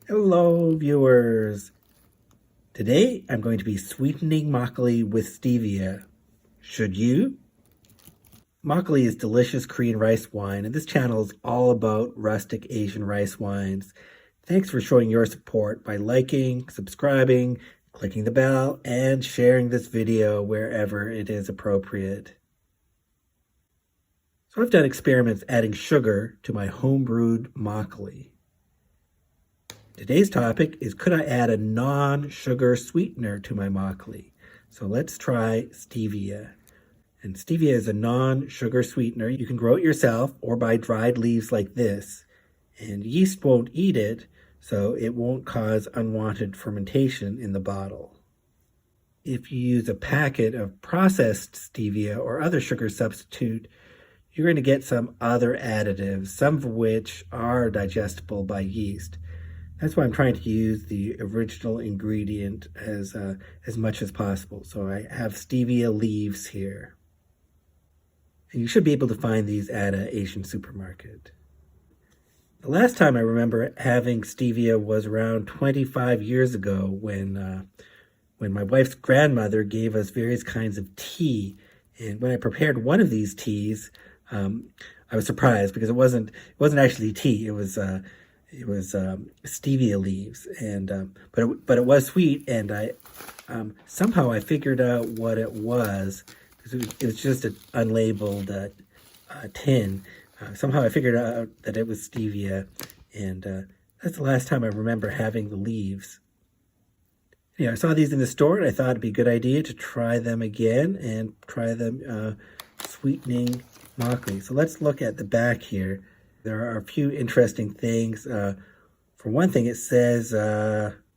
Hello viewers! Today I'm going to be sweetening makgeolli with stevia. Should you? Makgeolli is delicious Korean rice wine, and this channel is all about rustic Asian rice wines. Thanks for showing your support by liking, subscribing, clicking the bell, and sharing this video wherever it is appropriate. So I've done experiments adding sugar to my homebrewed makgeolli. Today's topic is, could I add a non-sugar sweetener to my makgeolli? So let's try stevia. And stevia is a non-sugar sweetener. You can grow it yourself or buy dried leaves like this. And yeast won't eat it, so it won't cause unwanted fermentation in the bottle. If you use a packet of processed stevia or other sugar substitute, you're going to get some other additives, some of which are digestible by yeast. That's why I'm trying to use the original ingredient as much as possible. So I have stevia leaves here. And you should be able to find these at an Asian supermarket. The last time I remember having stevia was around 25 years ago when my wife's grandmother gave us various kinds of tea. And when I prepared one of these teas, I was surprised because it wasn't actually tea. It was stevia leaves, and but it was sweet, and I somehow I figured out what it was. It was just an unlabeled tin. Somehow I figured out that it was stevia, and that's the last time I remember having the leaves. Yeah, I saw these in the store, and I thought it'd be a good idea to try them again and try them sweetening makgeolli. So let's look at the back here. There are a few interesting things. For one thing, it says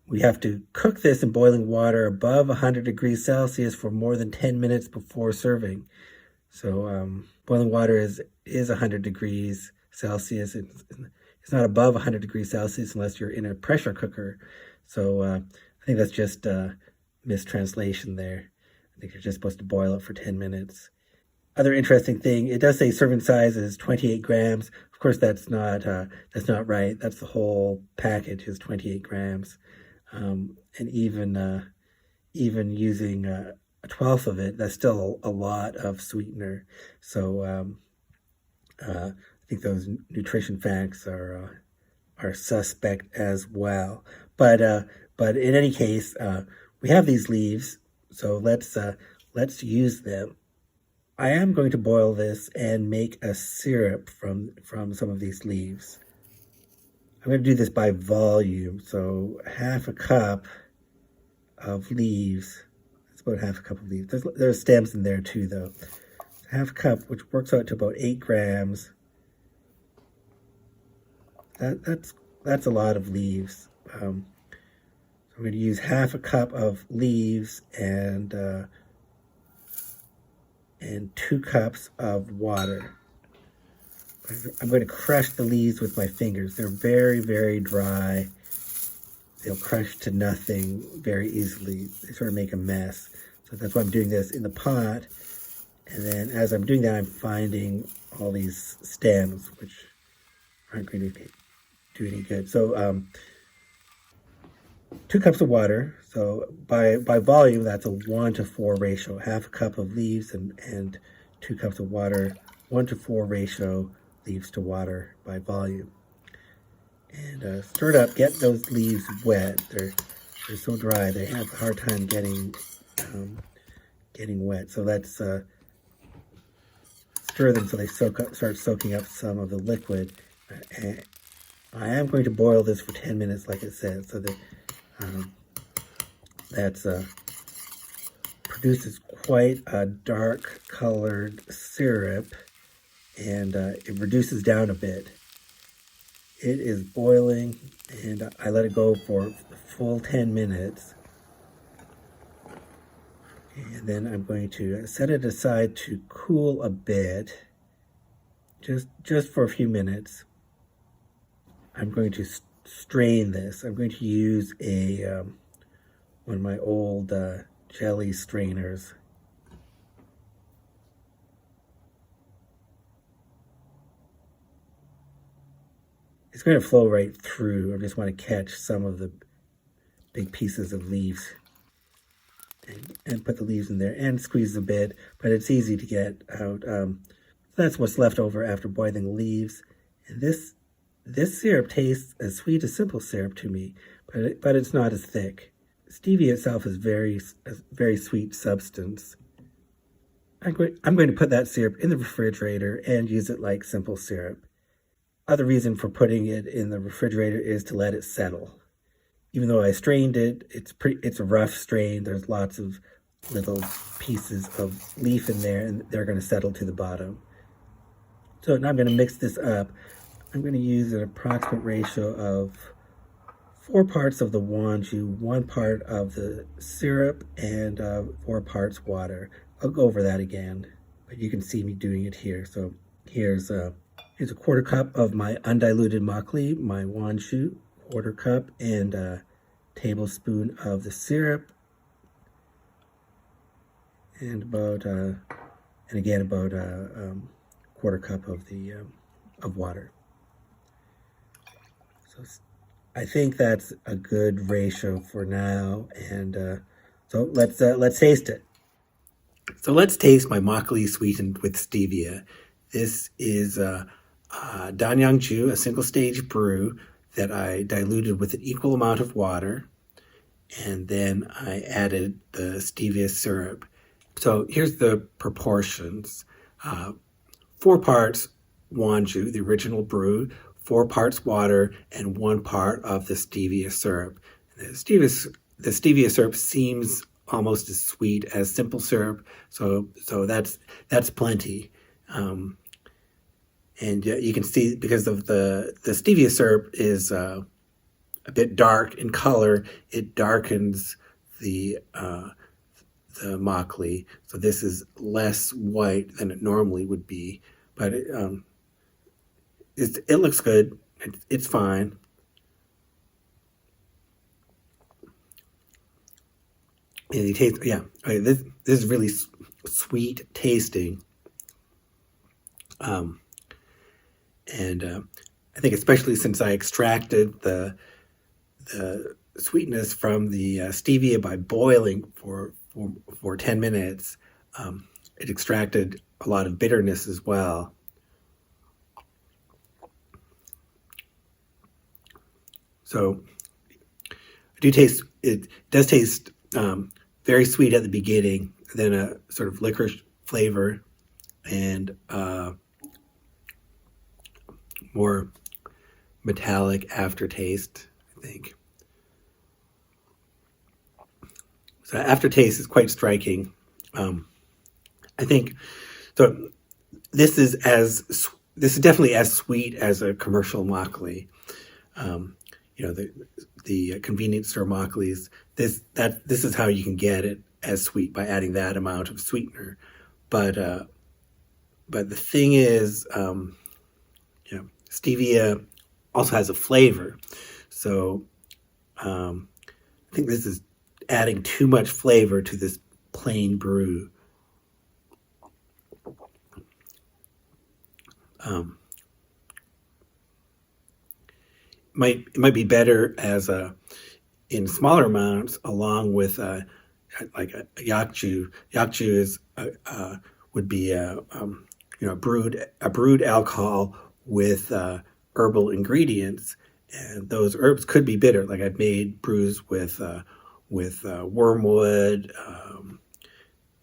we have to cook this in boiling water above 100 degrees Celsius for more than 10 minutes before serving. So boiling water is 100 degrees Celsius. It's not above 100 degrees Celsius unless you're in a pressure cooker. So I think that's just a mistranslation there. I think you're just supposed to boil it for 10 minutes. Other interesting thing, it does say serving size is 28 grams. Of course, that's not right. That's the whole package is 28 grams. And even using a 1/12 of it, that's still a lot of sweetener. So I think those nutrition facts are suspect as well. But in any case, we have these leaves, so let's use them. I am going to boil this and make a syrup from some of these leaves. I'm going to do this by volume, so half a cup of leaves. That's about half a cup of leaves. There's stems in there too, though. Half a cup, which works out to about 8 grams. That's a lot of leaves. So I'm going to use half a cup of leaves and 2 cups of water. I'm going to crush the leaves with my fingers. They're very, very dry. They'll crush to nothing very easily. They sort of make a mess. So that's why I'm doing this in the pot. And then as I'm doing that, I'm finding all these stems, which aren't going to do any good. So 2 cups of water. So by volume, that's a 1-to-4 ratio. Half a cup of leaves and 2 cups of water. 1-to-4 ratio leaves to water by volume. And stir it up. Get those leaves wet. They're so dry. They have a hard time getting wet. So let's stir them so they start soaking up some of the liquid. And I am going to boil this for 10 minutes, like it says, so that produces quite a dark colored syrup, and it reduces down a bit. It is boiling, and I let it go for the full 10 minutes. And then I'm going to set it aside to cool a bit, just for a few minutes. I'm going to strain this. I'm going to use one of my old jelly strainers. it's going to flow right through. I just want to catch some of the big pieces of leaves and put the leaves in there and squeeze a bit, but it's easy to get out. That's what's left over after boiling the leaves. And this syrup tastes as sweet as simple syrup to me, but it's not as thick. Stevia itself is a very sweet substance. I'm going to put that syrup in the refrigerator and use it like simple syrup. Other reason for putting it in the refrigerator is to let it settle. Even though I strained it, it's a rough strain. There's lots of little pieces of leaf in there, and they're going to settle to the bottom. So now I'm going to mix this up. I'm going to use an approximate ratio of 4 parts of the wanju, 1 part of the syrup, and 4 parts water. I'll go over that again, but you can see me doing it here. So here's a 1/4 cup of my undiluted makgeolli, my wanju, 1/4 cup, and a tablespoon of the syrup, and about and again about a 1/4 cup of the of water. So I think that's a good ratio for now, and so let's taste it. So let's taste my makgeolli sweetened with stevia. This is Danyangju, a single stage brew that I diluted with an equal amount of water, and then I added the stevia syrup. So here's the proportions. 4 parts wanju, the original brew, 4 parts water, and 1 part of the stevia syrup. The stevia syrup seems almost as sweet as simple syrup, so that's plenty. And you can see, because of the stevia syrup is a bit dark in color, it darkens the makgeolli. So this is less white than it normally would be, but it looks good. It's fine. And you taste, yeah, this is really sweet tasting. And I think especially since I extracted the sweetness from the stevia by boiling for 10 minutes, it extracted a lot of bitterness as well. So it does taste very sweet at the beginning, then a sort of licorice flavor, and more metallic aftertaste, I think. So aftertaste is quite striking. I think so. This is definitely as sweet as a commercial makgeolli. The convenience store makgeollis. This is how you can get it as sweet, by adding that amount of sweetener. But the thing is, stevia also has a flavor. So I think this is adding too much flavor to this plain brew. It might be better as in smaller amounts, along with like a yakju. Yakju is would be a brewed alcohol with herbal ingredients, and those herbs could be bitter. Like I've made brews with wormwood,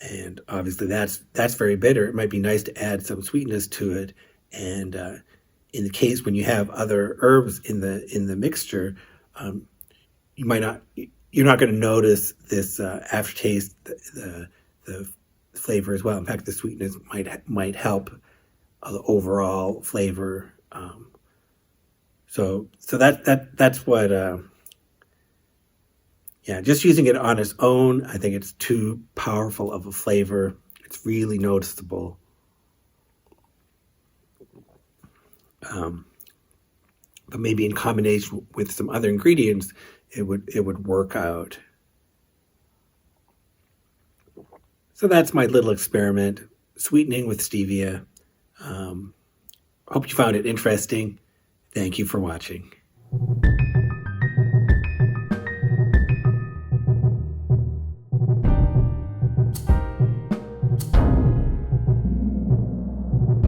and obviously that's very bitter. It might be nice to add some sweetness to it, and in the case when you have other herbs in the mixture, you're not going to notice this aftertaste, the flavor as well. In fact, the sweetness might help the overall flavor. So that's what. Just using it on its own, I think it's too powerful of a flavor. It's really noticeable. But maybe in combination with some other ingredients, it would work out. So that's my little experiment, sweetening with stevia. Hope you found it interesting. Thank you for watching.